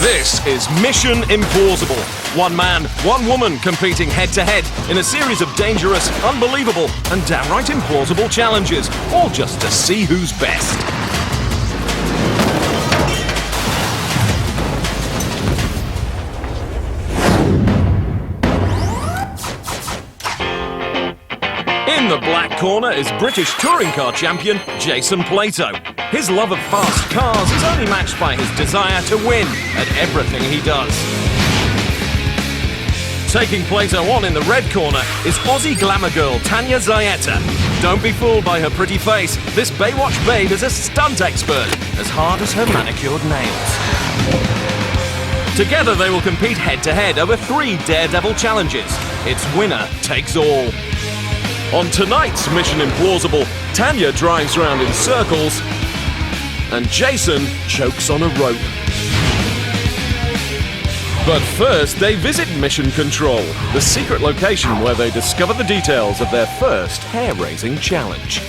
This is Mission Implausible. One man, one woman competing head-to-head in a series of dangerous, unbelievable and downright implausible challenges, all just to see who's best. In the black corner is British touring car champion Jason Plato. His love of fast cars is only matched by his desire to win at everything he does. Taking Plato on in the red corner is Aussie glamour girl Tanya Zayeta. Don't be fooled by her pretty face. This Baywatch babe is a stunt expert, as hard as her manicured nails. Together they will compete head-to-head over 3 daredevil challenges. It's winner takes all. On tonight's Mission Implausible, Tanya drives around in circles and Jason chokes on a rope. But first, they visit Mission Control, the secret location where they discover the details of their first hair-raising challenge.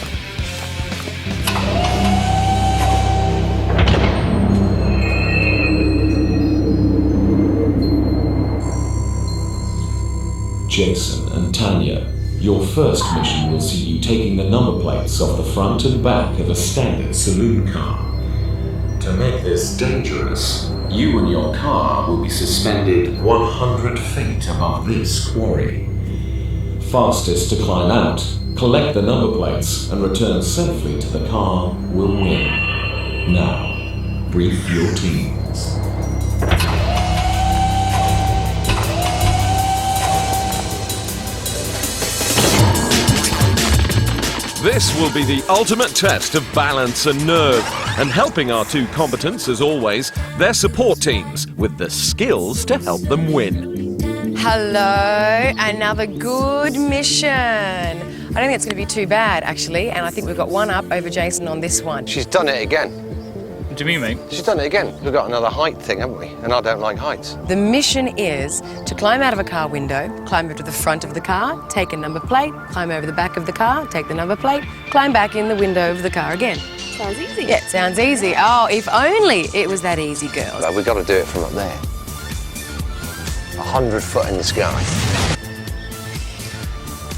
Jason and Tanya, your first mission will see you taking the number plates off the front and back of a standard saloon car. To make this dangerous, you and your car will be suspended 100 feet above this quarry. Fastest to climb out, collect the number plates, and return safely to the car will win. Now, brief your teams. This will be the ultimate test of balance and nerve, and helping our two combatants, as always, their support teams with the skills to help them win. Hello, another good mission. I don't think it's going to be too bad, actually, and I think we've got one up over Jason on this one. She's done it again. What do you mean, mate? She's done it again. We've got another height thing, haven't we? And I don't like heights. The mission is to climb out of a car window, climb over to the front of the car, take a number plate, climb over the back of the car, take the number plate, climb back in the window of the car again. Sounds easy. Yeah, it sounds easy. Oh, if only it was that easy, girls. But we've got to do it from up there. 100 foot in the sky.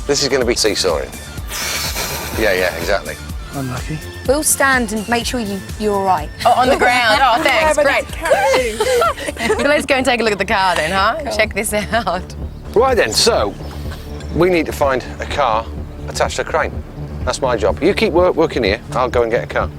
This is going to be seesawing. Yeah, exactly. Unlucky. We'll stand and make sure you're all right. Oh, on the ground. Oh, thanks. Great. Great. Let's go and take a look at the car then, huh? Cool. Check this out. Right then, so we need to find a car attached to a crane. That's my job. You keep working here. I'll go and get a car.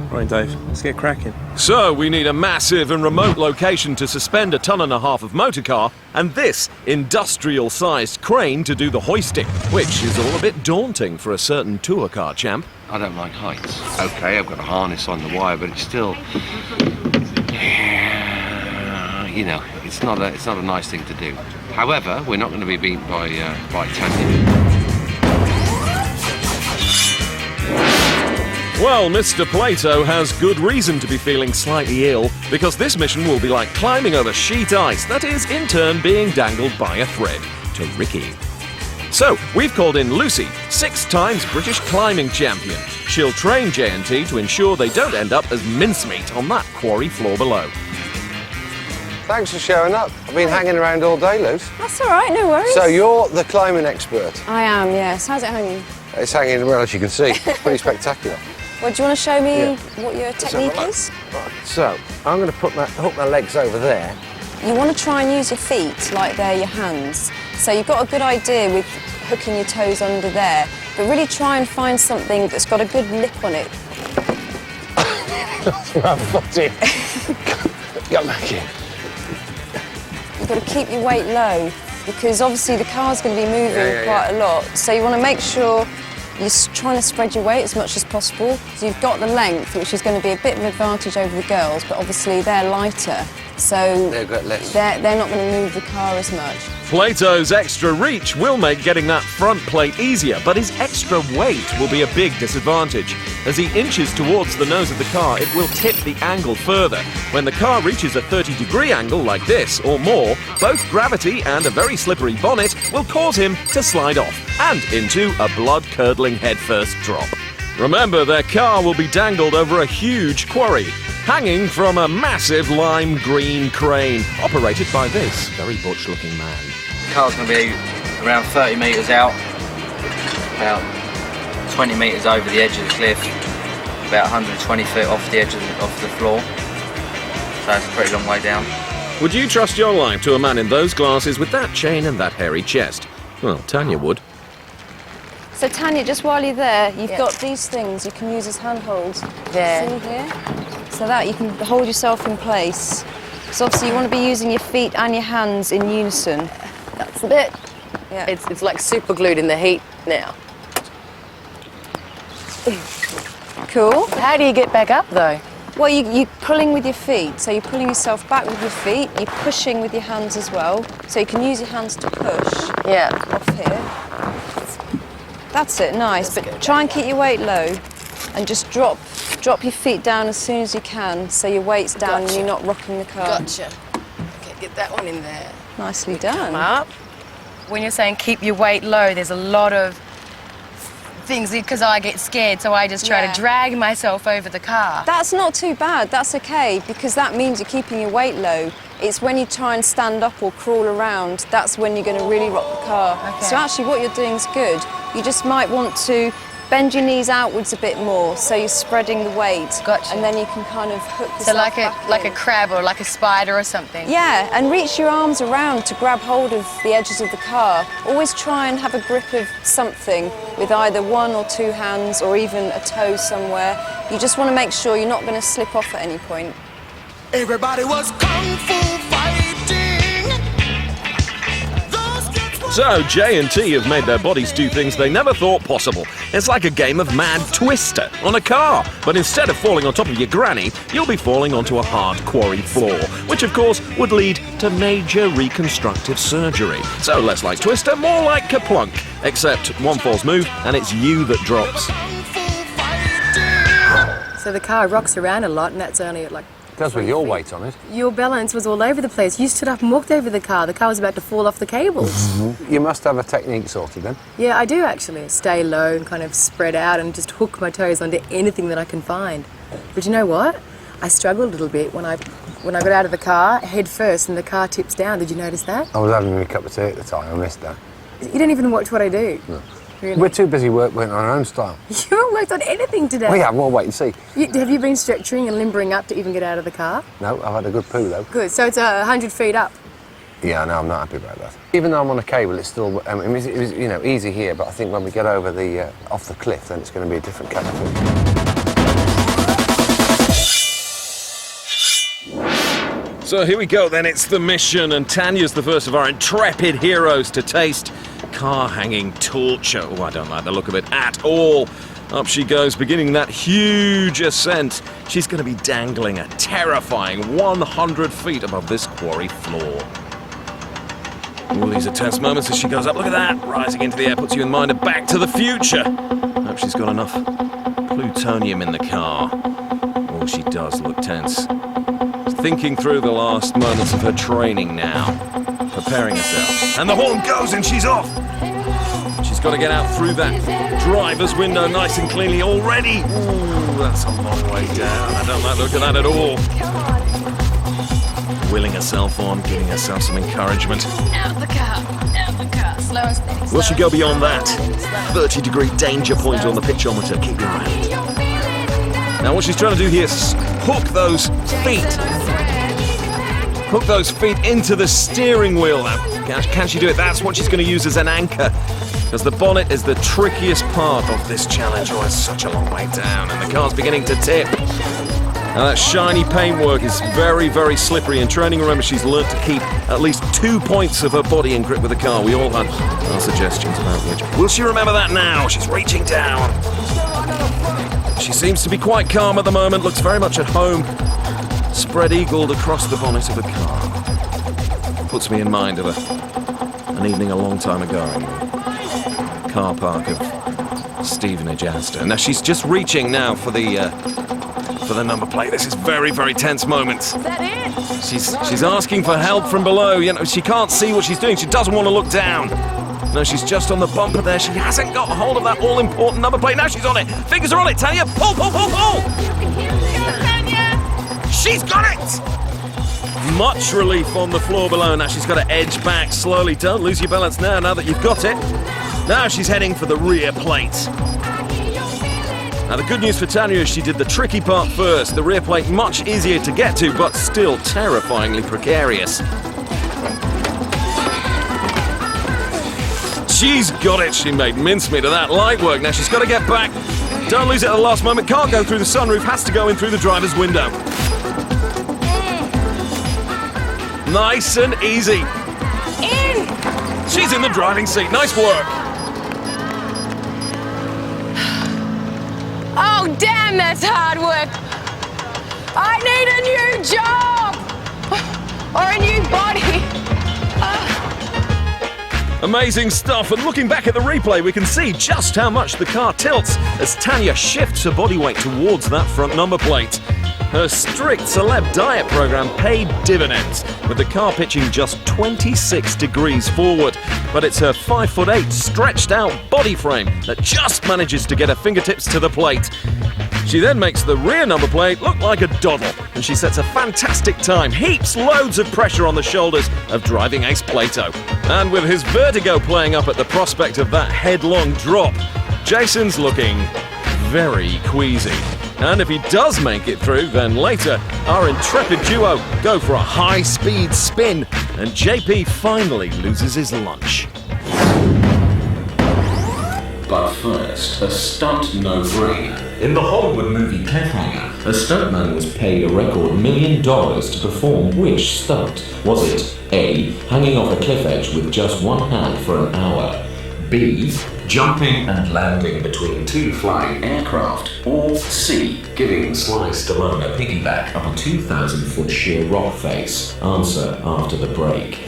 Right, Dave, let's get cracking. So we need a massive and remote location to suspend 1.5 tons of motor car and this industrial-sized crane to do the hoisting, which is all a bit daunting for a certain tour car champ. I don't like heights. Okay, I've got a harness on the wire, but it's still, you know, it's not a nice thing to do. However, we're not going to be beaten by Tanya. Well, Mr. Plato has good reason to be feeling slightly ill, because this mission will be like climbing over sheet ice that is, in turn, being dangled by a thread to Ricky. So, we've called in Lucy, 6 times British climbing champion. She'll train J&T to ensure they don't end up as mincemeat on that quarry floor below. Thanks for showing up. I've been hanging around all day, Luce. That's all right, no worries. So you're the climbing expert. I am, yes. How's it hanging? It's hanging well, as you can see. It's pretty spectacular. Well, do you want to show me what your technique is? Right, so I'm going to hook my legs over there. You want to try and use your feet like they're your hands. So you've got a good idea with hooking your toes under there, but really try and find something that's got a good lip on it. That's my foot in. Get back in. You've got to keep your weight low because obviously the car's going to be moving quite a lot. So you want to make sure you're trying to spread your weight as much as possible. So you've got the length, which is going to be a bit of an advantage over the girls, but obviously they're lighter, so they're not going to move the car as much. Plato's extra reach will make getting that front plate easier, but his extra weight will be a big disadvantage. As he inches towards the nose of the car, it will tip the angle further. When the car reaches a 30-degree angle like this or more, both gravity and a very slippery bonnet will cause him to slide off and into a blood-curdling headfirst drop. Remember, their car will be dangled over a huge quarry. hanging from a massive lime green crane, operated by this very butch-looking man. The car's going to be around 30 metres out, about 20 metres over the edge of the cliff, about 120 feet off the edge of the floor. So it's a pretty long way down. Would you trust your life to a man in those glasses with that chain and that hairy chest? Well, Tanya would. So Tanya, just while you're there, you've got these things you can use as handholds. There. See here? So that you can hold yourself in place. So obviously you want to be using your feet and your hands in unison. That's it. Yeah. It's like super glued in the heat now. Cool. How do you get back up though? Well, you're pulling with your feet. So you're pulling yourself back with your feet. You're pushing with your hands as well. So you can use your hands to push Yeah. off here. That's it, nice. But try and keep your weight low and just drop your feet down as soon as you can so your weight's down and Gotcha. you're not rocking the car. Gotcha. Okay, get that one in there. Nicely Come done. up. When you're saying keep your weight low, there's a lot of things because I get scared, so I just try Yeah. to drag myself over the car. That's not too bad, that's okay, because that means you're keeping your weight low. It's when you try and stand up or crawl around, that's when you're going to really rock the car. Okay. So actually what you're doing is good. You just might want to bend your knees outwards a bit more so you're spreading the weight. Gotcha. And then you can kind of hook yourself So like back a in. crab or like a spider or something. Yeah, and reach your arms around to grab hold of the edges of the car. Always try and have a grip of something with either one or two hands or even a toe somewhere. You just want to make sure you're not going to slip off at any point. Everybody was kung fu fighting. So, J and T have made their bodies do things they never thought possible. It's like a game of Mad Twister on a car. But instead of falling on top of your granny, you'll be falling onto a hard quarry floor, which of course would lead to major reconstructive surgery. So less like Twister, more like Kaplunk. Except one false move and it's you that drops. So the car rocks around a lot, and that's only at like. Does with your weight on it. Your balance was all over the place. You stood up and walked over the car. The car was about to fall off the cables. You must have a technique sorted then. Yeah, I do actually. Stay low and kind of spread out and just hook my toes onto anything that I can find. But you know what? I struggled a little bit when I got out of the car, head first, and the car tips down. Did you notice that? I was having a cup of tea at the time, I missed that. You don't even watch what I do. No. Really? We're too busy working on our own style. You haven't worked on anything today. We have, we'll wait and see. Have you been stretching and limbering up to even get out of the car? No, I've had a good poo though. Good. So it's 100 feet up. Yeah, no, I'm not happy about that. Even though I'm on a cable, it's still, it was you know, easy here, but I think when we get over the, off the cliff, then it's going to be a different kettle of fish. So here we go then, it's the mission, and Tanya's the first of our intrepid heroes to taste car-hanging torture. Oh, I don't like the look of it at all. Up she goes, beginning that huge ascent. She's going to be dangling a terrifying 100 feet above this quarry floor. All these are tense moments as she goes up. Look at that, rising into the air, puts you in mind of Back to the Future. Hope she's got enough plutonium in the car. Oh, she does look tense. Thinking through the last moments of her training now, preparing herself. And the horn goes and she's off! She's got to get out through that driver's window nice and cleanly already. Ooh, that's a long way down. I don't like the look of that at all. Willing herself on, giving herself some encouragement. Out the car, slow and steady. Will she go beyond that 30-degree danger point on the pitchometer? Keep your hand. Now what she's trying to do here is hook those feet. Hook those feet into the steering wheel. Now, can she do it? That's what she's going to use as an anchor. Because the bonnet is the trickiest part of this challenge. Oh, it's such a long way down, and the car's beginning to tip. Now that shiny paintwork is very, very slippery. In training, remember, she's learnt to keep at least 2 points of her body in grip with the car. We all had our suggestions about which. Will she remember that now? She's reaching down. She seems to be quite calm at the moment, looks very much at home. Spread-eagled across the bonnet of the car. Puts me in mind of an evening a long time ago in the car park of Stevenage, Astor. Now she's just reaching now for the number plate. This is very, very tense moment. Is that it? She's asking for help from below. You know, she can't see what she's doing. She doesn't want to look down. No, she's just on the bumper there. She hasn't got hold of that all-important number plate. Now she's on it. Fingers are on it, Tanya. Pull, pull, pull, pull. She's got it! Much relief on the floor below. Now she's got to edge back slowly. Don't lose your balance now that you've got it. Now she's heading for the rear plate. Now the good news for Tanya is she did the tricky part first. The rear plate much easier to get to, but still terrifyingly precarious. She's got it. She made mincemeat of that light work. Now she's got to get back. Don't lose it at the last moment. Can't go through the sunroof. Has to go in through the driver's window. Nice and easy. In! She's in the driving seat. Nice work. Oh, damn, that's hard work. I need a new job! Or a new body. Amazing stuff, and looking back at the replay, we can see just how much the car tilts as Tanya shifts her body weight towards that front number plate. Her strict celeb diet program paid dividends, with the car pitching just 26 degrees forward. But it's her 5'8" stretched out body frame that just manages to get her fingertips to the plate. She then makes the rear number plate look like a doddle, and she sets a fantastic time, heaps loads of pressure on the shoulders of driving ace Plato. And with his vertigo playing up at the prospect of that headlong drop, Jason's looking very queasy. And if he does make it through, then later, our intrepid duo go for a high-speed spin, and JP finally loses his lunch. But first, a stunt no-brainer. In the Hollywood movie Cliffhanger, a stuntman was paid a record $1 million to perform which stunt? Was it A, hanging off a cliff edge with just one hand for an hour, B, jumping and landing between two flying aircraft, or C, giving Sly Stallone a piggyback up a 2,000-foot sheer rock face? Answer after the break.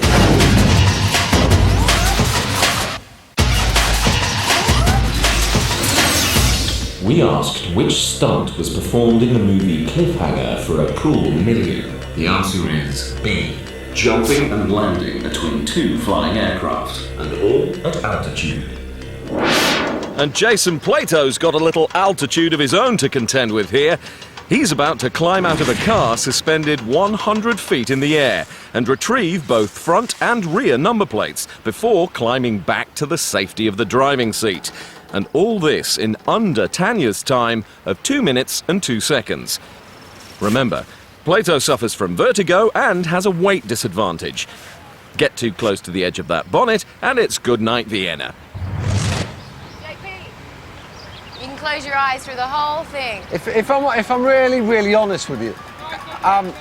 We asked which stunt was performed in the movie Cliffhanger for a cool $1 million. The answer is B, jumping and landing between two flying aircraft, and all at altitude. And Jason Plato's got a little altitude of his own to contend with here. He's about to climb out of a car suspended 100 feet in the air and retrieve both front and rear number plates before climbing back to the safety of the driving seat. And all this in under Tanya's time of 2 minutes and 2 seconds. Remember, Plato suffers from vertigo and has a weight disadvantage. Get too close to the edge of that bonnet and it's good night Vienna. JP, you can close your eyes through the whole thing. If I'm really, really honest with you, I'm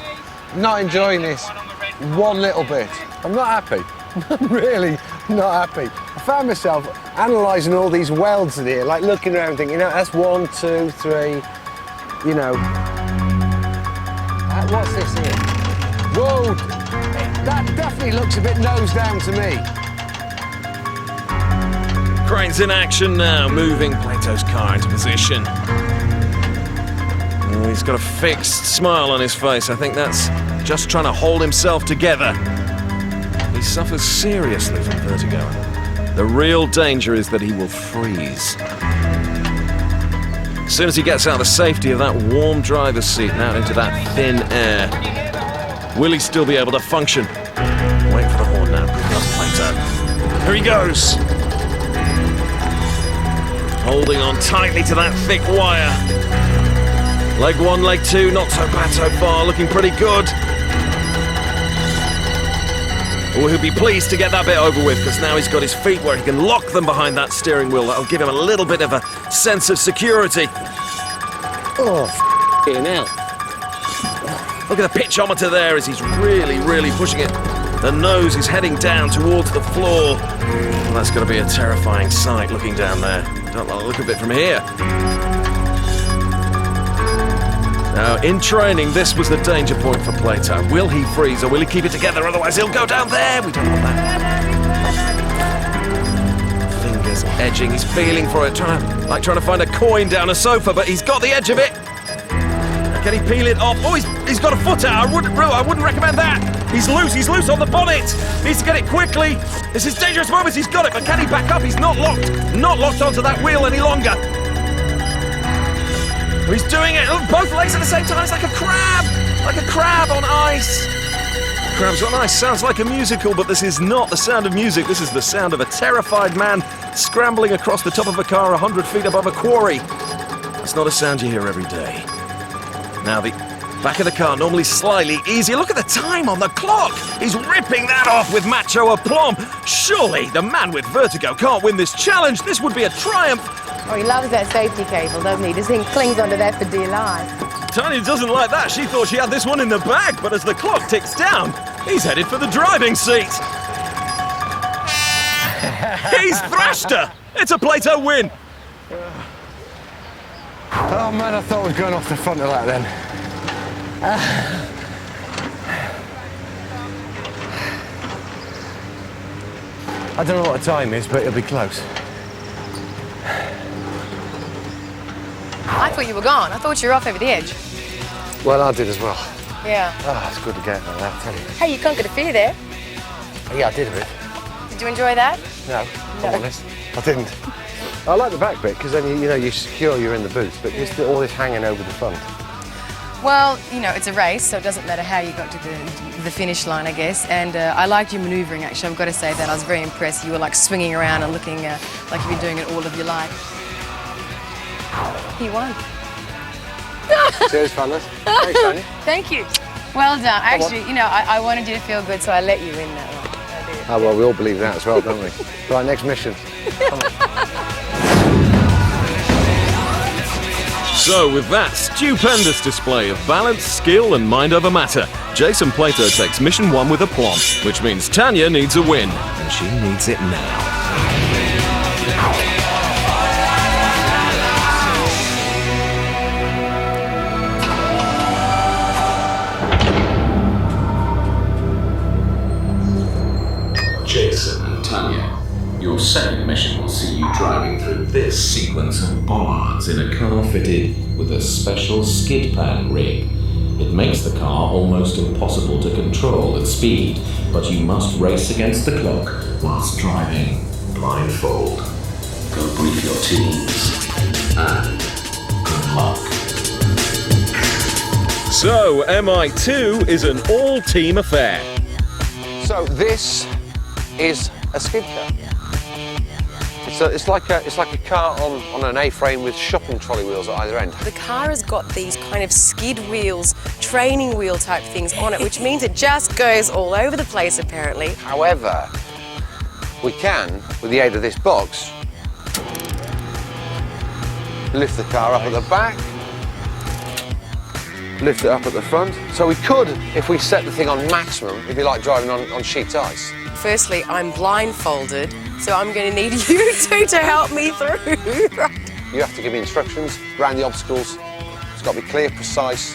not enjoying this one little bit. I'm not happy. I'm really not happy. I found myself analysing all these welds in here, like looking around thinking, that's 1, 2, 3, what's this here? Whoa, that definitely looks a bit nose down to me. Cranes in action now, moving Plato's car into position. Oh, he's got a fixed smile on his face. I think that's just trying to hold himself together. He suffers seriously from vertigo. The real danger is that he will freeze. As soon as he gets out of the safety of that warm driver's seat and out into that thin air, will he still be able to function? Wait for the horn now. Good luck, Plato. Here he goes. Holding on tightly to that thick wire. Leg 1, leg 2, not so bad so far, looking pretty good. Oh, he'll be pleased to get that bit over with, because now he's got his feet where he can lock them behind that steering wheel. That'll give him a little bit of a sense of security. Oh, f***ing hell. Look at the pitchometer there as he's really, really pushing it. The nose is heading down towards the floor. Well, that's going to be a terrifying sight looking down there. Don't like the look of it from here. Now, in training, this was the danger point for Plato. Will he freeze or will he keep it together? Otherwise, he'll go down there. We don't want that. Fingers edging. He's feeling for it, trying to find a coin down a sofa, but he's got the edge of it. Can he peel it off? Oh, he's got a foot out. I wouldn't recommend that. He's loose on the bonnet. Needs to get it quickly. This is dangerous moments. He's got it, but can he back up? He's not locked onto that wheel any longer. He's doing it. Both legs at the same time. It's like a crab. like a crab on ice. Crabs on Ice sounds like a musical, but this is not the sound of music. This is the sound of a terrified man scrambling across the top of a car 100 feet above a quarry. It's not a sound you hear every day. Now, the back of the car normally slightly easier. Look at the time on the clock. He's ripping that off with macho aplomb. Surely the man with vertigo can't win this challenge. This would be a triumph. Oh, he loves that safety cable, doesn't he? This thing clings onto that for dear life. Tanya doesn't like that. She thought she had this one in the bag, but as the clock ticks down, he's headed for the driving seat. He's thrashed her. It's a Plato win. Oh man, I thought we were going off the front of that then. I don't know what the time is, but it'll be close. I thought you were gone. I thought you were off over the edge. Well, I did as well. Yeah. Oh, it's good to get like that, I tell you. Hey, you conquered a fear there. Yeah, I did a bit. Did you enjoy that? No, if I'm honest. I didn't. I like the back bit, because then, you're secure, you're in the booth, but just all this hanging over the front. Well, it's a race, so it doesn't matter how you got to the finish line, I guess. And I liked your manoeuvring, actually. I've got to say that. I was very impressed. You were like swinging around and looking like you've been doing it all of your life. He won. Cheers, fellas. Thanks, Tanya. Thank you. Well done. Actually, I wanted you to feel good, so I let you in that one. Oh, well, we all believe that as well, don't we? Right, next mission. So, with that stupendous display of balance, skill, and mind over matter, Jason Plato takes mission 1 with aplomb, which means Tanya needs a win, and she needs it now. Jason and Tanya, your second mission will see you driving through this sequence of bollards in a car fitted with a special skid pan rig. It makes the car almost impossible to control at speed, but you must race against the clock whilst driving blindfold. Go brief your teams, and good luck. So, MI2 is an all-team affair. So this is a skid car. It's like a car on an A-frame with shopping trolley wheels at either end. The car has got these kind of skid wheels, training wheel type things on it, which means it just goes all over the place, apparently. However, we can, with the aid of this box, lift the car up at the back, lift it up at the front. So we could, if we set the thing on maximum, it'd be like driving on sheet ice. Firstly, I'm blindfolded, so I'm going to need you two to help me through. You have to give me instructions around the obstacles. It's got to be clear, precise.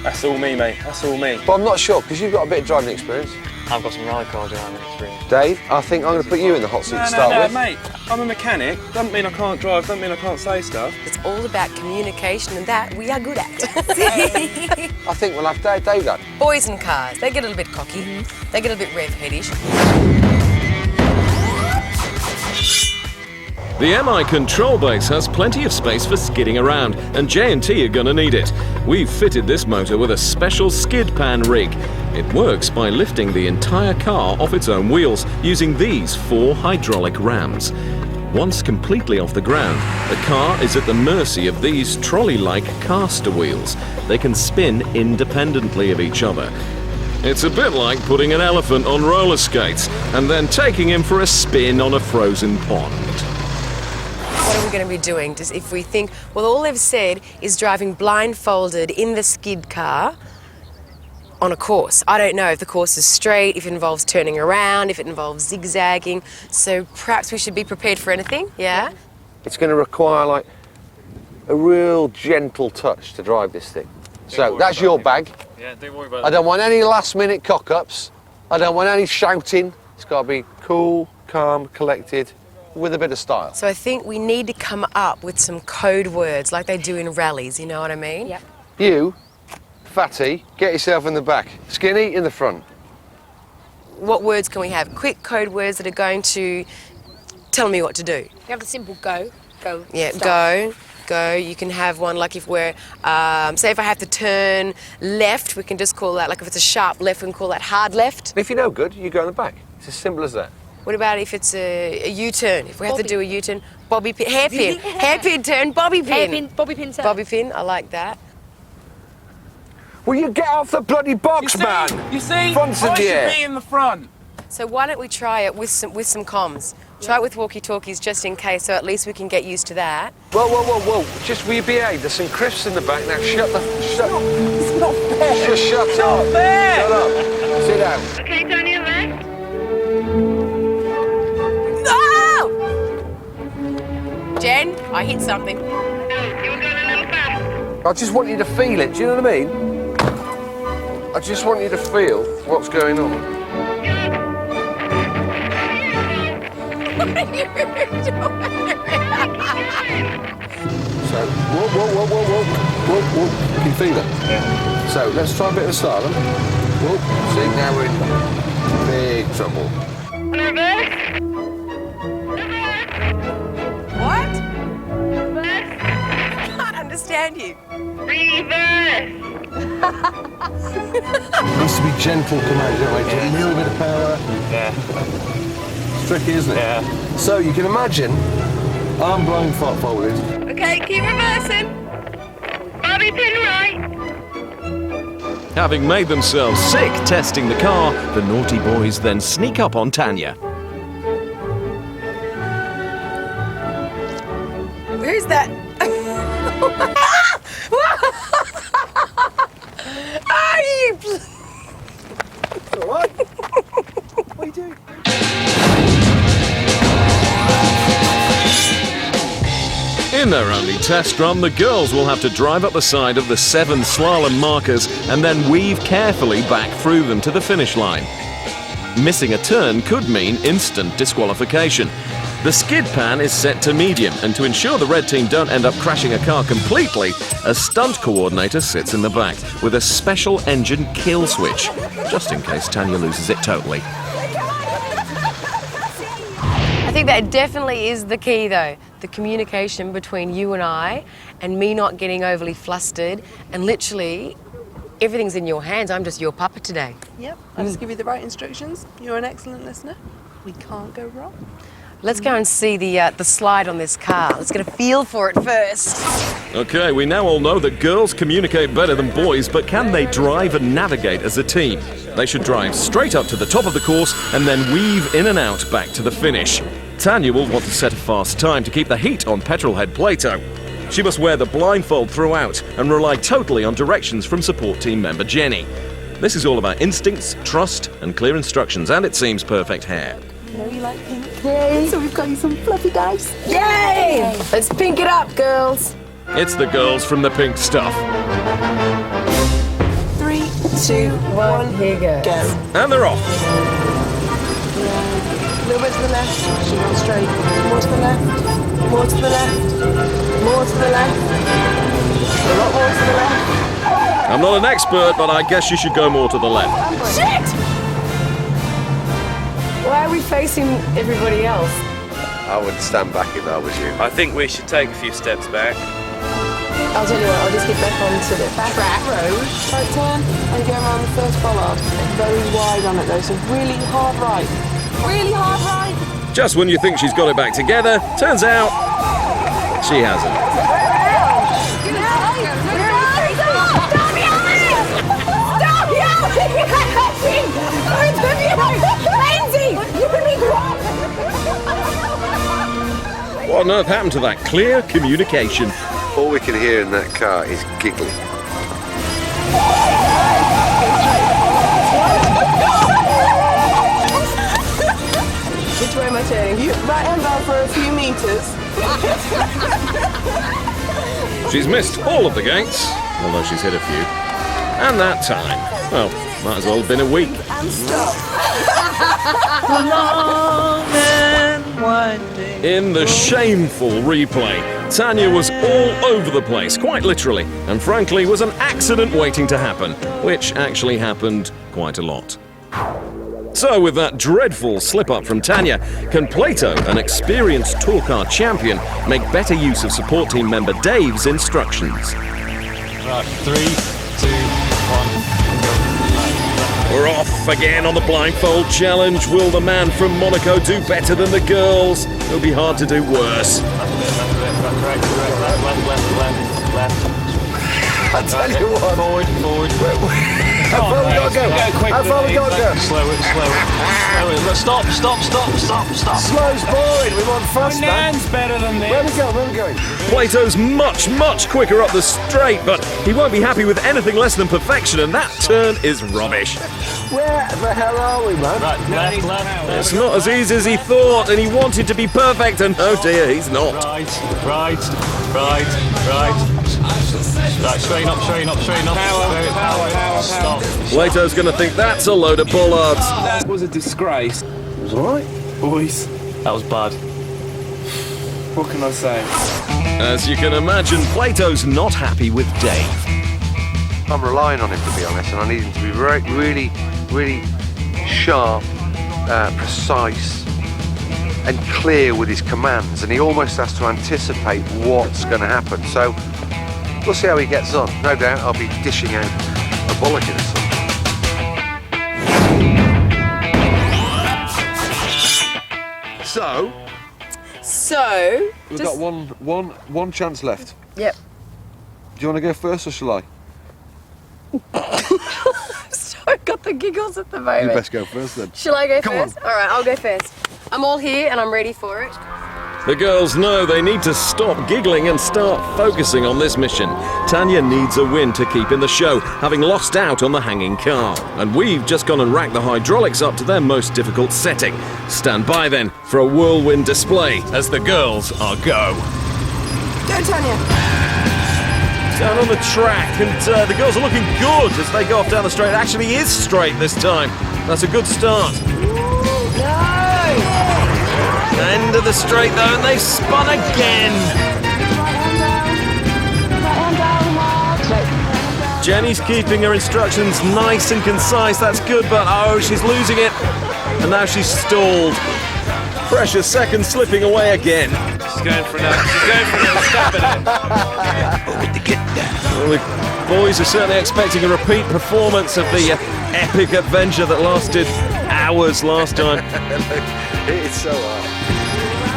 That's all me, mate. That's all me. But I'm not sure, because you've got a bit of driving experience. I've got some ride car driving experience. Dave, I think I'm going to put you in the hot seat to start with. Mate. I'm a mechanic. Doesn't mean I can't drive. Doesn't mean I can't say stuff. It's all about communication, and that we are good at. I think we'll have Dave go. Boys and cars, they get a little bit cocky. They get a bit rev-headish. The MI control base has plenty of space for skidding around, and J&T are gonna need it. We've fitted this motor with a special skid pan rig. It works by lifting the entire car off its own wheels using these 4 hydraulic rams. Once completely off the ground, the car is at the mercy of these trolley-like caster wheels. They can spin independently of each other. It's a bit like putting an elephant on roller skates and then taking him for a spin on a frozen pond. What are we going to be doing? If we think, well, all they've said is driving blindfolded in the skid car on a course. I don't know if the course is straight, if it involves turning around, if it involves zigzagging. So perhaps we should be prepared for anything, yeah? It's going to require, like, a real gentle touch to drive this thing. So that's your bag. Yeah, don't worry about I don't want any last-minute cock-ups. I don't want any shouting. It's got to be cool, calm, collected, with a bit of style. So I think we need to come up with some code words like they do in rallies, you know what I mean? Yep. You, fatty, get yourself in the back. Skinny, in the front. What words can we have? Quick code words that are going to tell me what to do. You have the simple go. Go. Yeah, stop. go. go. You can have one like if we're, say if I have to turn left, we can just call that, like if it's a sharp left, we can call that hard left. If you're no good, you go in the back. It's as simple as that. What about if it's a U-turn? If we have to do a U-turn, bobby pin, hairpin, hairpin turn, bobby pin. Hairpin, bobby pin turn. Bobby pin, I like that. Will you get off the bloody box, man? You see? Front's in I the should air. be in the front. So why don't we try it with some comms? Try it with walkie-talkies just in case, so at least we can get used to that. Whoa. Just will you behave? There's some crisps in the back. Now shut. It's not fair. Just shut It's up. not fair. Shut up. Sit down. Okay, turn your left. No! Jen, I hit something. No, you were going a little fast. I just want you to feel it. Do you know what I mean? I just want you to feel what's going on. So, whoa. You can feel it. Yeah. So, let's try a bit of slalom. Whoa. See, now we're in big trouble. Reverse. What? Reverse. I can't understand you. Reverse. Needs to be gentle command, don't it? A little bit of power. Yeah. It's tricky, isn't it? Yeah. So, you can imagine, arm blindfolded. Okay, keep reversing. Bobby pin right. Having made themselves sick testing the car, the naughty boys then sneak up on Tanya. Where's that? Are you? All right. What are you doing? In their only test run, the girls will have to drive up the side of the 7 slalom markers and then weave carefully back through them to the finish line. Missing a turn could mean instant disqualification. The skid pan is set to medium, and to ensure the red team don't end up crashing a car completely, a stunt coordinator sits in the back with a special engine kill switch, just in case Tanya loses it totally. I think that definitely is the key, though. The communication between you and I, and me not getting overly flustered, and literally everything's in your hands. I'm just your puppet today. Yep, I just give you the right instructions. You're an excellent listener. We can't go wrong. Let's go and see the slide on this car. Let's get a feel for it first. Okay, we now all know that girls communicate better than boys, but can they drive and navigate as a team? They should drive straight up to the top of the course and then weave in and out back to the finish. Tanya will want to set a fast time to keep the heat on Petrolhead Plato. She must wear the blindfold throughout and rely totally on directions from support team member Jenny. This is all about instincts, trust, and clear instructions, and it seems perfect hair. I know you like pink. Yay! So we've got you some fluffy dice. Yay! Let's pink it up, girls. It's the girls from the pink stuff. 3, 2, 1, here goes. go. And they're off. A little bit to the left. Should go straight. More to the left. More to the left. More to the left. A lot more to the left. I'm not an expert, but I guess you should go more to the left. Shit! Why are we facing everybody else? I would stand back if I was you. I think we should take a few steps back. I'll tell you what, I'll just get back onto the back road. Right turn and go around the first bollard. Very wide on it though, so really hard right. Really hard right. Just when you think she's got it back together, turns out she hasn't. What on earth happened to that clear communication? All we can hear in that car is giggling. Which way am I turning? You right hand down for a few meters. She's missed all of the gates, although she's hit a few. And that time, well, might as well have been a week. And stop. In the shameful replay, Tanya was all over the place, quite literally, and frankly was an accident waiting to happen, which actually happened quite a lot. So, with that dreadful slip-up from Tanya, can Plato, an experienced tour car champion, make better use of support team member Dave's instructions? Right, 3, 2, 1. We're off again on the blindfold challenge. Will the man from Monaco do better than the girls? It'll be hard to do worse. I tell you what. Forward. How far we got to go? How far we got to go? Slow it. Stop. Slow's boring. We want fast. Nan's better than this. Where are we going? Plato's much quicker up the straight, but he won't be happy with anything less than perfection, and that turn is rubbish. Where the hell are we, man? Right, left. It's not as easy as he thought, and he wanted to be perfect, and oh dear, he's not. Right. Right, straighten up. Power. Stop. Plato's going to think that's a load of bollards. That was a disgrace. It was all right. Boys, that was bad. What can I say? As you can imagine, Plato's not happy with Dave. I'm relying on him, to be honest, and I need him to be really sharp, precise, and clear with his commands, and he almost has to anticipate what's going to happen. So we'll see how he gets on. No doubt I'll be dishing out a bollock in some. So We've got one chance left. Yep. Do you want to go first or shall I? So I've got the giggles at the moment. You best go first then. Shall I go Come first? All right, I'll go first. I'm all here and I'm ready for it. The girls know they need to stop giggling and start focusing on this mission. Tanya needs a win to keep in the show, having lost out on the hanging car. And we've just gone and racked the hydraulics up to their most difficult setting. Stand by then for a whirlwind display as the girls are go. Go, Tanya. Down on the track, and the girls are looking good as they go off down the straight. It actually is straight this time. That's a good start. End of the straight though, and they've spun again. Jenny's keeping her instructions nice and concise. That's good, but oh, she's losing it. And now she's stalled. Precious seconds slipping away again. She's going for another stab at it. Well, the boys are certainly expecting a repeat performance of the epic adventure that lasted hours last time. It's so hard.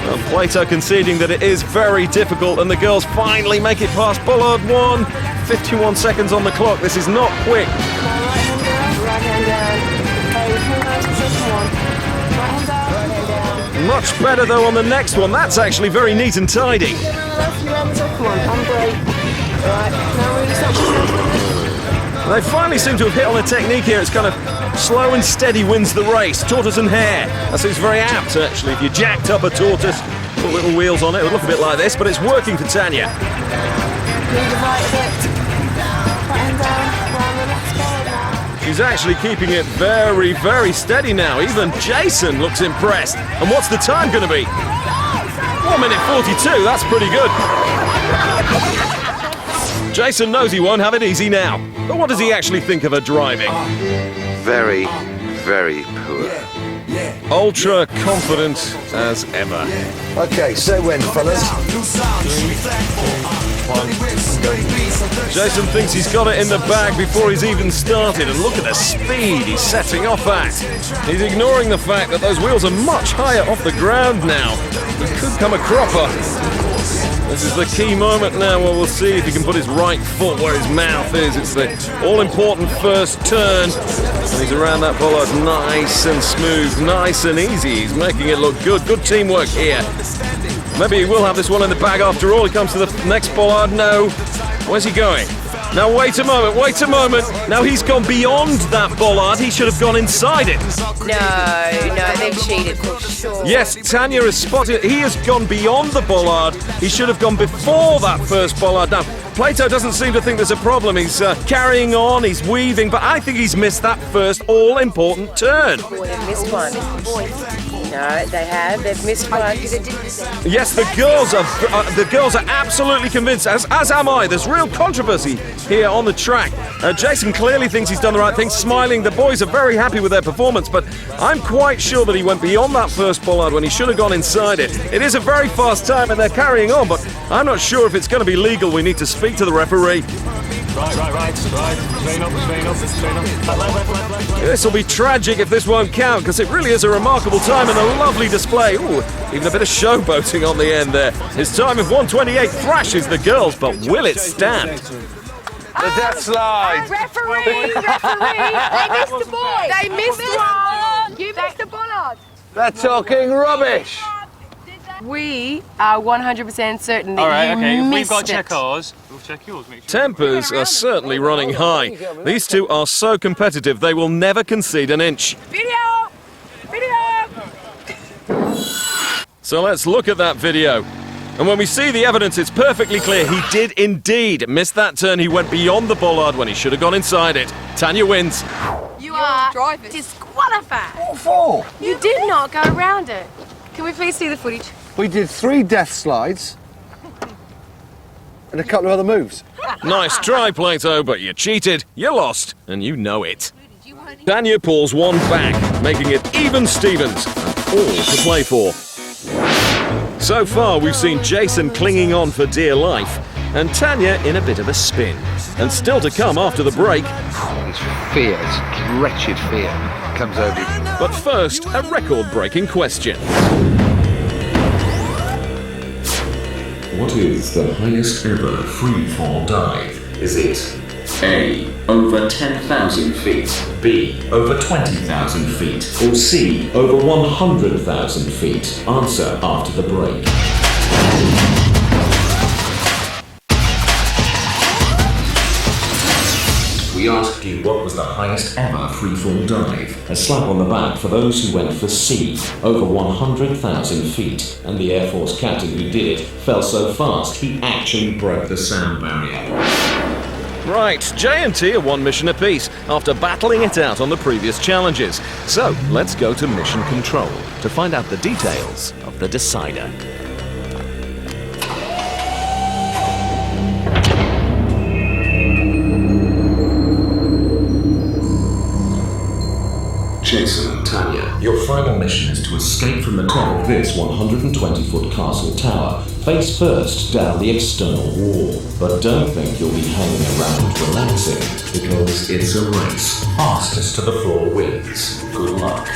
Well, Plato conceding that it is very difficult, and the girls finally make it past Bullard 1. 51 seconds on the clock. This is not quick. Right hand down. Okay, who knows the second one? Right hand down. Much better though on the next one. That's actually very neat and tidy. You around the second one. I'm great. Right, now really stop. They finally seem to have hit on a technique here. It's kind of slow and steady wins the race. Tortoise and hare. That seems very apt, actually. If you jacked up a tortoise, put little wheels on it, it would look a bit like this, but it's working for Tanya. Move the right a bit. Right hand down. Round the left forward now. She's actually keeping it very, very steady now. Even Jason looks impressed. And what's the time going to be? 1 minute 42. That's pretty good. Jason knows he won't have it easy now. But what does he actually think of her driving? Very, very poor. Ultra confident as ever. Okay, say when, fellas. Jason thinks he's got it in the bag before he's even started, and look at the speed he's setting off at. He's ignoring the fact that those wheels are much higher off the ground now. He could come a cropper. This is the key moment now where we'll see if he can put his right foot where his mouth is. It's the all-important first turn. And he's around that bollard nice and smooth, nice and easy. He's making it look good. Good teamwork here. Maybe he will have this one in the bag after all. He comes to the next bollard. No. Where's he going? Now wait a moment, wait a moment. Now he's gone beyond that bollard. He should have gone inside it. No, they've cheated for sure. Yes, Tanya has spotted. He has gone beyond the bollard. He should have gone before that first bollard. Now, Plato doesn't seem to think there's a problem. He's carrying on, he's weaving, but I think he's missed that first all-important turn. Boy, I missed one. Boy. No, they have. They've missed one. Yes, the girls are absolutely convinced, as am I. There's real controversy here on the track. Jason clearly thinks he's done the right thing, smiling. The boys are very happy with their performance, but I'm quite sure that he went beyond that first bollard when he should have gone inside it. It is a very fast time and they're carrying on, but I'm not sure if it's going to be legal. We need to speak to the referee. Right. Strain up. Left. This will be tragic if this won't count, because it really is a remarkable time and a lovely display. Ooh, even a bit of showboating on the end there. His time of 1:28 thrashes the girls, but will it stand? The death slide. Referee! They missed the boy! They missed one! You missed the bollard! They're talking rubbish. We are 100% certain that All right, you okay. If we've missed got to it. check ours, we'll check yours. Make sure. Tempers are certainly running high. These two are so competitive they will never concede an inch. Video! So let's look at that video. And when we see the evidence, it's perfectly clear he did indeed miss that turn. He went beyond the bollard when he should have gone inside it. Tanya wins. You are disqualified! What for? You did not go around it. Can we please see the footage? We did 3 death slides and a couple of other moves. Nice try, Plato, but you cheated, you lost, and you know it. Tanya pulls one back, making it even Stevens, and all to play for. So far, we've seen Jason clinging on for dear life, and Tanya in a bit of a spin. And still to come after the break. It's fear, it's wretched fear comes over you. But first, a record-breaking question. What is the highest ever free-fall dive? Is it A, over 10,000 feet, B, over 20,000 feet, or C, over 100,000 feet? Answer after the break. We asked you what was the highest ever freefall dive. A slap on the back for those who went for C, over 100,000 feet. And the Air Force captain who did it fell so fast he actually broke the sound barrier. Right, J&T are one mission apiece after battling it out on the previous challenges. So, let's go to Mission Control to find out the details of the decider. Jason and Tanya, your final mission is to escape from the top of this 120-foot castle tower, face first down the external wall. But don't think you'll be hanging around relaxing, because it's a race. Fastest to the floor wins. Good luck.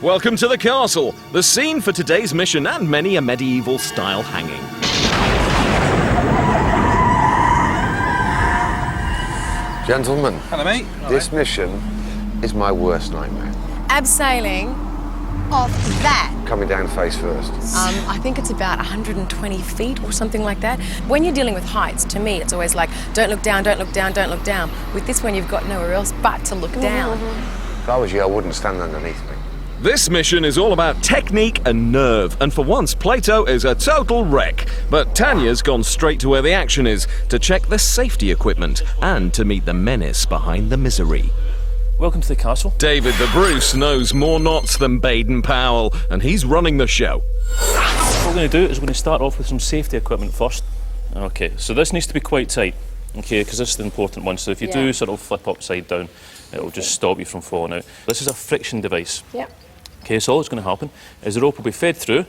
Welcome to the castle, the scene for today's mission and many a medieval-style hanging. Gentlemen, Hello, mate. this mission is my worst nightmare. Abseiling off that. Coming down face first. I think it's about 120 feet or something like that. When you're dealing with heights, to me, it's always like, don't look down, don't look down, don't look down. With this one, you've got nowhere else but to look down. If I was you, I wouldn't stand underneath me. This mission is all about technique and nerve, and for once, Plato is a total wreck. But Tanya's gone straight to where the action is, to check the safety equipment and to meet the menace behind the misery. Welcome to the castle. David the Bruce knows more knots than Baden-Powell, and he's running the show. What we're going to do is we're going to start off with some safety equipment first. Okay, so this needs to be quite tight, okay, because this is the important one. So if you do sort of flip upside down, it'll just stop you from falling out. This is a friction device. Yep. Okay, so all that's going to happen is the rope will be fed through,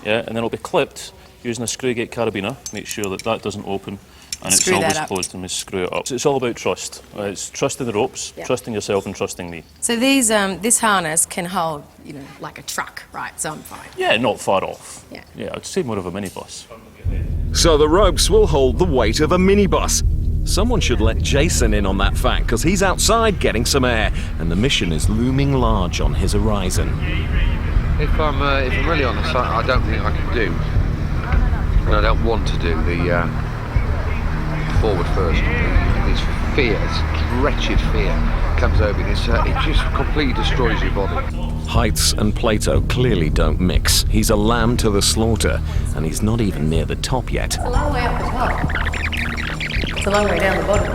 and then it'll be clipped using a screw gate carabiner. Make sure that that doesn't open. And it's always closed and we screw it up. So it's all about trust. It's trusting the ropes, trusting yourself and trusting me. So these, this harness can hold, you know, like a truck, right? So I'm fine. Yeah, not far off. Yeah. I'd say more of a minibus. So the ropes will hold the weight of a minibus. Someone should let Jason in on that fact, because he's outside getting some air, and the mission is looming large on his horizon. If I'm really honest, I don't think I can do, and I don't want to do the forward first. This fear, this wretched fear comes over you. It just completely destroys your body. Heights and Plato clearly don't mix. He's a lamb to the slaughter, and he's not even near the top yet. It's a long way up the top. It's a long way down the bottom.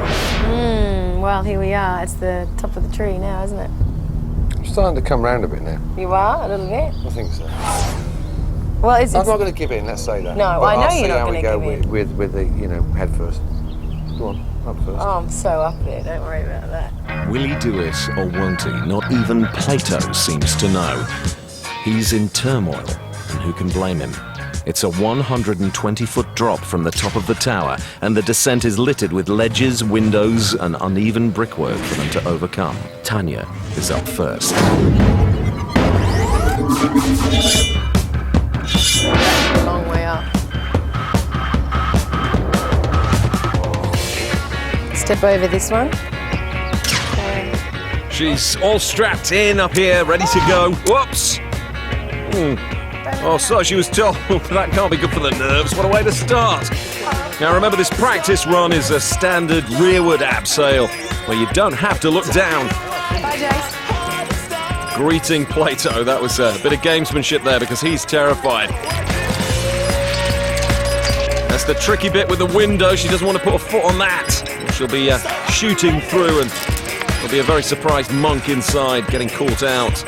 Well, here we are. It's the top of the tree now, isn't it? starting to come round a bit now. You are, a little bit? I think so. Well, it's... I'm not going to give in, let's say that. No, but I know I'll you're see not how going we to go give in. with the, you know, head first. Go on, up first. Oh, I'm so up there, don't worry about that. Will he do it or won't he? Not even Plato seems to know. He's in turmoil, and who can blame him? It's a 120-foot drop from the top of the tower, and the descent is littered with ledges, windows, and uneven brickwork for them to overcome. Tanya is up first. A long way up. Step over this one. She's all strapped in up here, ready to go. Whoops! Oh, so she was told. That can't be good for the nerves. What a way to start. Now remember, this practice run is a standard rearward abseil, where you don't have to look down. Bye, Jace. Greeting Plato. That was a bit of gamesmanship there, because he's terrified. That's the tricky bit with the window. She doesn't want to put a foot on that. She'll be shooting through, and there'll be a very surprised monk inside getting caught out.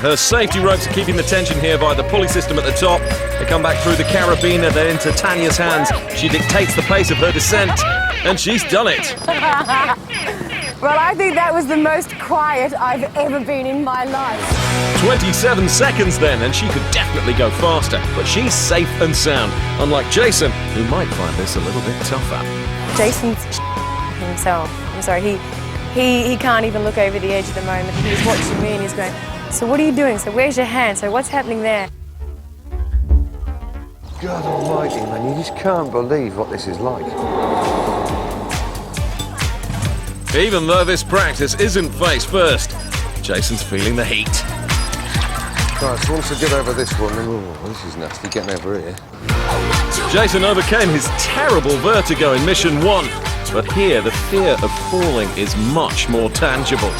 Her safety ropes are keeping the tension here by the pulley system at the top. They come back through the carabiner, then into Tanya's hands. She dictates the pace of her descent, and she's done it. Well, I think that was the most quiet I've ever been in my life. 27 seconds then, and she could definitely go faster, but she's safe and sound, unlike Jason, who might find this a little bit tougher. Jason's himself. I'm sorry, he can't even look over the edge at the moment. He's watching me and he's going, so what are you doing? So where's your hand? So what's happening there? God almighty, man, you just can't believe what this is like. Even though this practice isn't face first, Jason's feeling the heat. Right, so once I get over this one, then, oh, this is nasty, getting over here. Jason overcame his terrible vertigo in Mission 1, but here the fear of falling is much more tangible.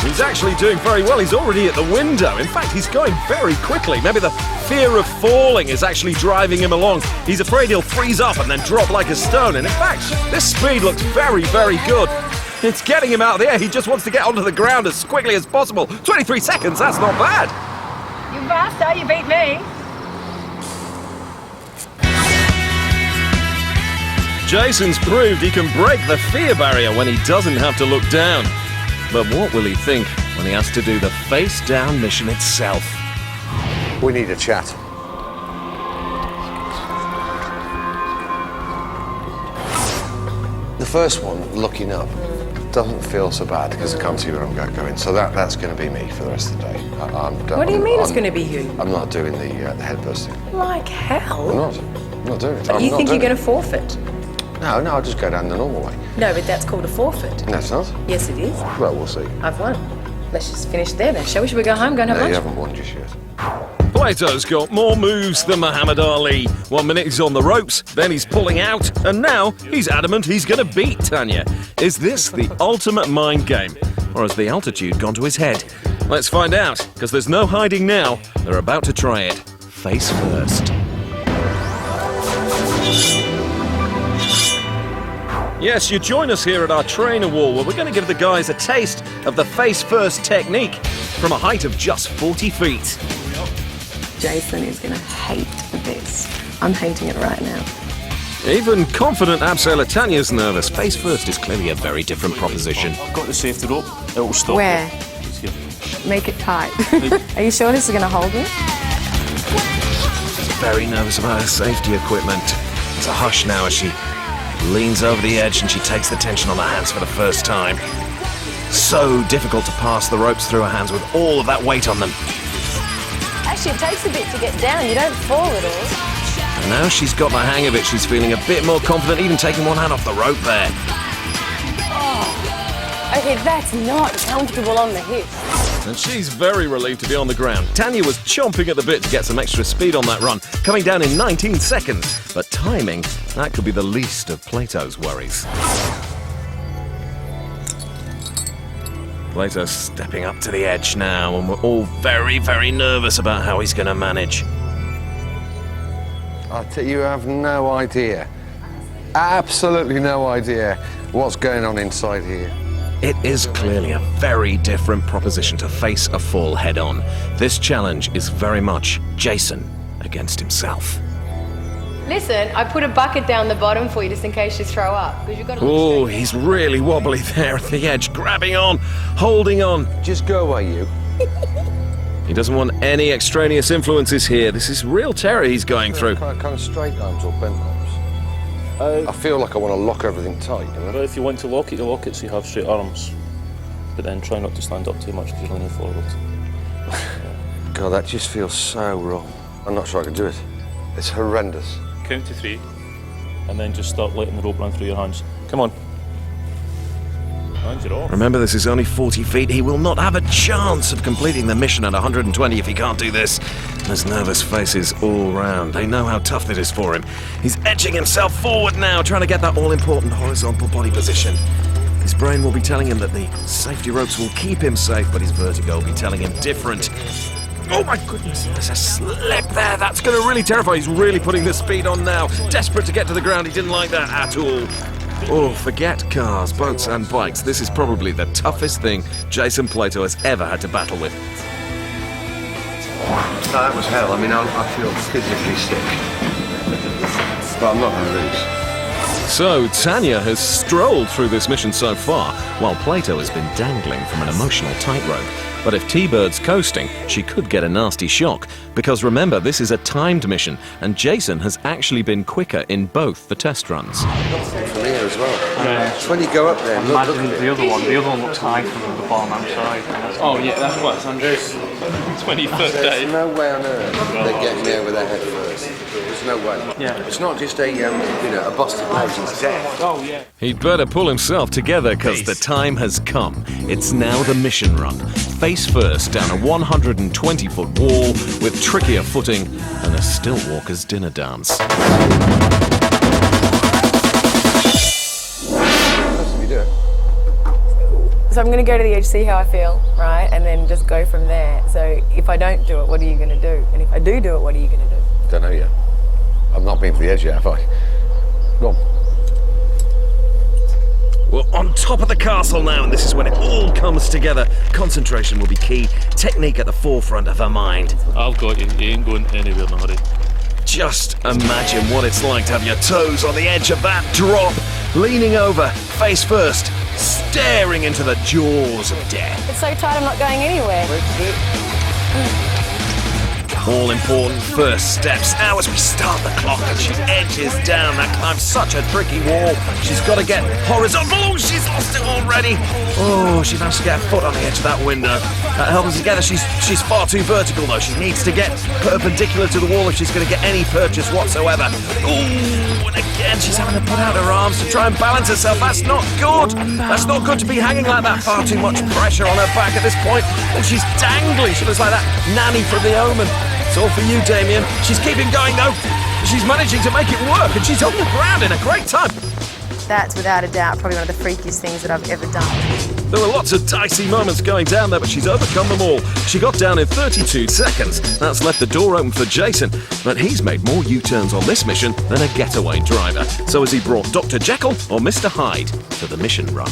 He's actually doing very well. He's already at the window. In fact, he's going very quickly. Maybe the fear of falling is actually driving him along. He's afraid he'll freeze up and then drop like a stone. And in fact, this speed looks very, very good. It's getting him out of the air. He just wants to get onto the ground as quickly as possible. 23 seconds, that's not bad. You faster, you beat me. Jason's proved he can break the fear barrier when he doesn't have to look down. But what will he think when he has to do the face-down mission itself? We need a chat. The first one, looking up, doesn't feel so bad because I can't see where I'm going. So that's going to be me for the rest of the day. What do you mean it's going to be you? I'm not doing the head bursting. Like hell? I'm not doing it. You think you're going to forfeit? No, I'll just go down the normal way. No, but that's called a forfeit. No, it's not. Yes, it is. Well, we'll see. I've won. Let's just finish there then, shall we? Should we go home, go and have No, lunch? you haven't won just yet. Plato's got more moves than Muhammad Ali. 1 minute he's on the ropes, then he's pulling out, and now he's adamant he's going to beat Tanya. Is this the ultimate mind game, or has the altitude gone to his head? Let's find out, because there's no hiding now. They're about to try it. Face first. Yes, you join us here at our trainer wall, where we're going to give the guys a taste of the face-first technique from a height of just 40 feet. Jason is going to hate this. I'm hating it right now. Even confident abseiler Tanya's nervous. Face first is clearly a very different proposition. I've got the safety rope. It will stop. Where? It's here. Make it tight. Are you sure this is going to hold me? She's very nervous about her safety equipment. It's a hush now as she leans over the edge and she takes the tension on her hands for the first time. So difficult to pass the ropes through her hands with all of that weight on them. Actually, it takes a bit to get down. You don't fall at all. And now she's got the hang of it, she's feeling a bit more confident, even taking one hand off the rope there. Oh. Okay, that's not comfortable on the hip. And she's very relieved to be on the ground. Tanya was chomping at the bit to get some extra speed on that run, coming down in 19 seconds. But timing, that could be the least of Plato's worries. Plato's stepping up to the edge now, and we're all very, very nervous about how he's going to manage. You have no idea, absolutely no idea what's going on inside here. It is clearly a very different proposition to face a fall head-on. This challenge is very much Jason against himself. Listen, I put a bucket down the bottom for you just in case you throw up. Because you've got to Oh, he's really wobbly there at the edge, grabbing on, holding on. Just go away, you. He doesn't want any extraneous influences here. This is real terror he's going through. Kind of straight arms or bent arms? I feel like I want to lock everything tight, you know? Well, if you want to lock it, you lock it so you have straight arms. But then try not to stand up too much because you're leaning forward. God, that just feels so wrong. I'm not sure I can do it. It's horrendous. Count to 3, and then just start letting the rope run through your hands. Come on. Hands are off. Remember, this is only 40 feet. He will not have a chance of completing the mission at 120 if he can't do this. There's nervous faces all round. They know how tough it is for him. He's edging himself forward now, trying to get that all-important horizontal body position. His brain will be telling him that the safety ropes will keep him safe, but his vertigo will be telling him different. Oh my goodness, there's a slip there. That's going to really terrify. He's really putting the speed on now. Desperate to get to the ground. He didn't like that at all. Oh, forget cars, boats and bikes. This is probably the toughest thing Jason Plato has ever had to battle with. No, that was hell. I mean, I feel physically sick. But I'm not going to lose. So, Tanya has strolled through this mission so far, while Plato has been dangling from an emotional tightrope. But if T-Bird's coasting, she could get a nasty shock. Because remember, this is a timed mission, and Jason has actually been quicker in both the test runs. From here as well. Yeah. When you go up there, imagine the other one looks high from the bottom outside. Oh yeah, that's what Andrews. 20-foot day. There's no way on earth they're getting there with their head first. There's no way. Yeah. It's not just a a busted nose, it's death. Oh yeah. He'd better pull himself together, because the time has come. It's now the mission run. Face first down a 120-foot wall with trickier footing and a Stillwalker's dinner dance. So I'm going to go to the edge, see how I feel, right? And then just go from there. So if I don't do it, what are you going to do? And if I do it, what are you going to do? Don't know yet. I've not been for the edge yet, have I? Go on. We're on top of the castle now, and this is when it all comes together. Concentration will be key, technique at the forefront of her mind. I've got you. You ain't going anywhere in a hurry. Just imagine what it's like to have your toes on the edge of that drop, leaning over, face first, staring into the jaws of death. It's so tight I'm not going anywhere. All important first steps now as we start the clock, and she edges down that climb. Such a tricky wall. She's got to get horizontal. Oh, she's lost it already. Oh, she managed to get her foot on the edge of that window. That held her together. She's far too vertical though. She needs to get perpendicular to the wall if she's going to get any purchase whatsoever. Oh, and again she's having to put out her arms to try and balance herself. That's not good. That's not good to be hanging like that. Far too much pressure on her back at this point. And she's dangling. She looks like that nanny from The Omen. It's all for you, Damien. She's keeping going, though. She's managing to make it work, and she's on the ground in a great time. That's without a doubt probably one of the freakiest things that I've ever done. There were lots of dicey moments going down there, but she's overcome them all. She got down in 32 seconds. That's left the door open for Jason, but he's made more U-turns on this mission than a getaway driver. So has he brought Dr. Jekyll or Mr. Hyde to the mission run?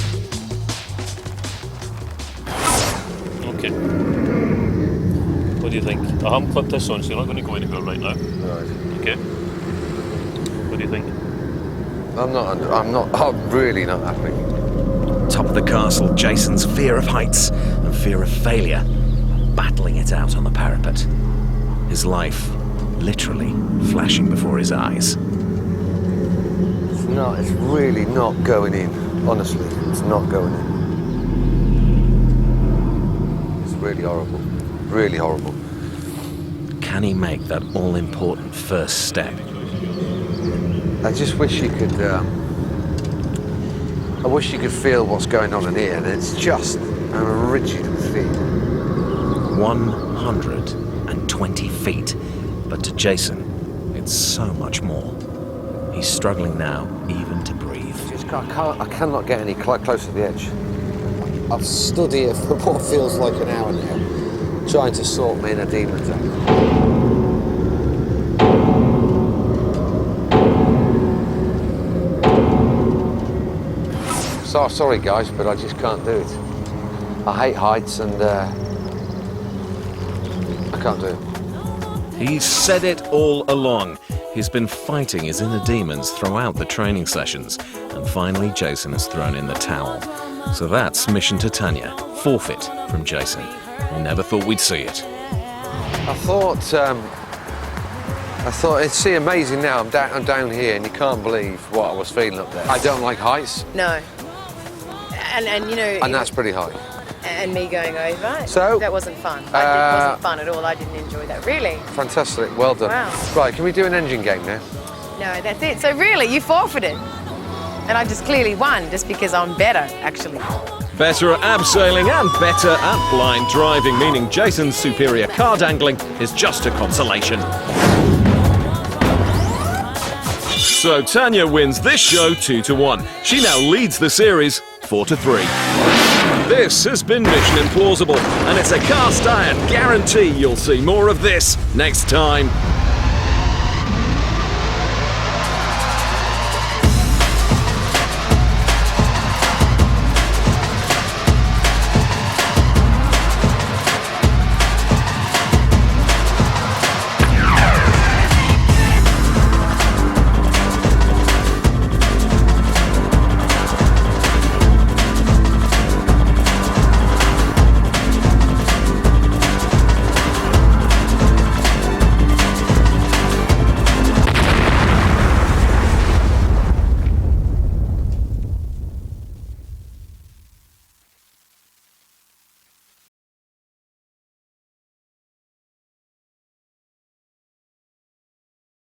Okay. What do you think? I haven't clipped this on, so you're not going to go anywhere right now. Right. Okay. What do you think? I'm really not happy. Top of the castle, Jason's fear of heights and fear of failure, battling it out on the parapet. His life literally flashing before his eyes. It's really not going in. Honestly, it's not going in. It's really horrible. Really horrible. Can he make that all-important first step? I just wish you could. I wish you could feel what's going on in here, and it's just a rigid feeling. 120 feet, but to Jason, it's so much more. He's struggling now, even to breathe. I cannot get any closer to the edge. I've stood here for what feels like an hour now, trying to sort my inner demons out. So sorry, guys, but I just can't do it. I hate heights, and I can't do it. He's said it all along. He's been fighting his inner demons throughout the training sessions, and finally Jason has thrown in the towel. So that's mission to Tanya. Forfeit from Jason. We never thought we'd see it. I thought it's amazing now. I'm down here, and you can't believe what I was feeling up there. I don't like heights. No. And you know... And that's pretty high. And me going over, so that wasn't fun. It wasn't fun at all. I didn't enjoy that. Really? Fantastic. Well done. Wow. Right, can we do an engine game now? No, that's it. So really, you forfeited. And I just clearly won just because I'm better, actually. Better at abseiling and better at blind driving, meaning Jason's superior car dangling is just a consolation. So Tanya wins this show 2-1. She now leads the series 4-3. This has been Mission Implausible, and it's a cast iron guarantee you'll see more of this next time.